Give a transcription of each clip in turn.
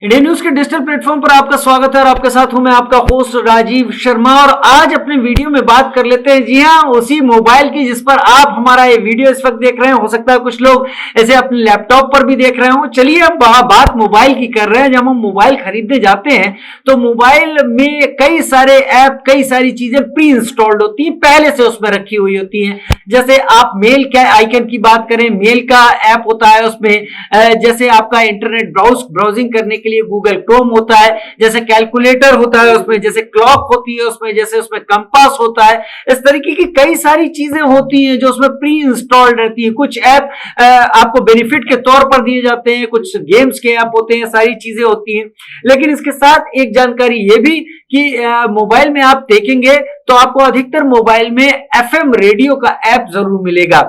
India news के digital platform पर आपका स्वागत है और आपके साथ हूं मैं आपका होस्ट राजीव शर्मा। और आज अपने वीडियो में बात कर लेते हैं, जी हां, उसी मोबाइल की जिस पर आप हमारा ये वीडियो इस वक्त देख रहे हैं। हो सकता है कुछ लोग ऐसे अपने लैपटॉप पर भी देख रहे हो। चलिए अब बात मोबाइल की कर रहे हैं। जब हम मोबाइल खरीदने जाते हैं तो मोबाइल में कई सारे ऐप, कई सारी चीजें प्री इंस्टॉल्ड होती हैं, पहले से उसमें रखी हुई होती हैं। जैसे आप मेल के आइकन की बात करें, मेल का ऐप होता है उसमें। जैसे आपका इंटरनेट ब्राउजिंग करने के लिए गूगल क्रोम होता है, जैसे कैलकुलेटर होता है उसमें, जैसे क्लॉक होती है उसमें, जैसे उसमें कंपास होता है। इस तरीके की कई सारी चीजें होती हैं जो उसमें प्री इंस्टॉल्ड रहती हैं। कुछ ऐप आपको बेनिफिट के तौर पर दिए जाते हैं, कुछ गेम्स के ऐप होते हैं, सारी चीजें होती हैं। लेकिन इसके साथ एक जानकारी ये भी कि मोबाइल में आप देखेंगे तो आपको अधिकतर मोबाइल में एफएम रेडियो का ऐप जरूर मिलेगा।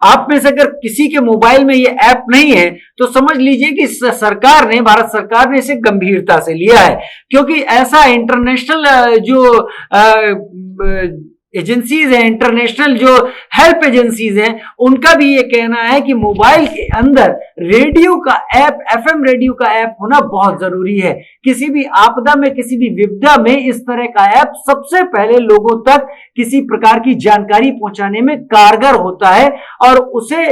आप में से अगर किसी के मोबाइल में ये ऐप नहीं है तो समझ लीजिए कि सरकार ने, भारत सरकार ने इसे गंभीरता से लिया है, क्योंकि ऐसा इंटरनेशनल जो एजेंसीज हैं, इंटरनेशनल जो हेल्प एजेंसीज हैं, उनका भी ये कहना है कि मोबाइल के अंदर रेडियो का ऐप, एफएम रेडियो का ऐप होना बहुत जरूरी है। किसी भी आपदा में, किसी भी विपदा में इस तरह का ऐप सबसे पहले लोगों तक किसी प्रकार की जानकारी पहुंचाने में कारगर होता है और उसे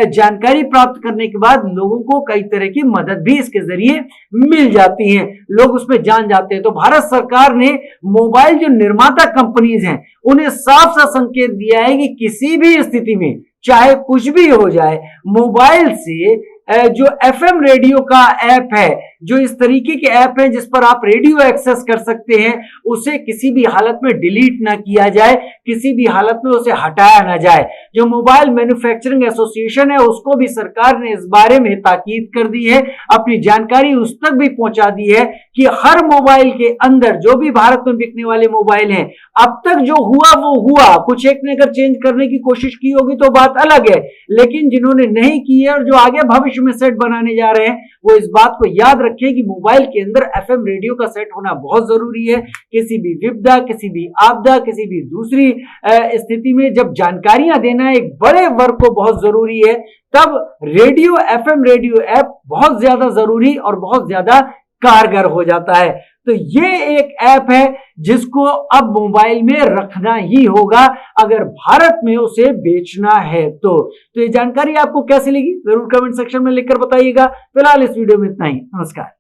जानकारी प्राप्त करने के बाद लोगों को कई तरह की मदद भी इसके जरिए मिल जाती है, लोग उसमें जान जाते हैं। तो भारत सरकार ने मोबाइल जो निर्माता कंपनीज हैं उन्हें साफ साफ संकेत दिया है कि किसी भी स्थिति में, चाहे कुछ भी हो जाए, मोबाइल से जो एफएम रेडियो का ऐप है, जो इस तरीके के ऐप है जिस पर आप रेडियो एक्सेस कर सकते हैं, उसे किसी भी हालत में डिलीट ना किया जाए, किसी भी हालत में उसे हटाया ना जाए। जो मोबाइल मैन्युफैक्चरिंग एसोसिएशन है उसको भी सरकार ने इस बारे में ताकीद कर दी है, अपनी जानकारी उस तक भी पहुंचा दी है कि हर मोबाइल के अंदर, जो भी भारत में बिकने वाले मोबाइल हैं, अब तक जो हुआ वो हुआ। कुछ एक ने अगर चेंज करने की कोशिश की होगी तो बात अलग है, लेकिन जिन्होंने नहीं की है और जो आगे भविष्य में सेट बनाने जा रहे हैं वो इस बात को याद रखें कि मोबाइल के अंदर एफएम रेडियो का सेट होना बहुत जरूरी है। किसी भी विपदा, किसी भी आपदा, किसी भी दूसरी स्थिति में जब जानकारियां देना एक बड़े वर्ग को बहुत जरूरी है, तब रेडियो, एफएम रेडियो ऐप बहुत ज्यादा जरूरी और बहुत ज्यादा कारगर हो जाता है। तो ये एक ऐप है जिसको अब मोबाइल में रखना ही होगा अगर भारत में उसे बेचना है तो ये जानकारी आपको कैसी लगी जरूर कमेंट सेक्शन में लिखकर बताइएगा। फिलहाल इस वीडियो में इतना ही। नमस्कार।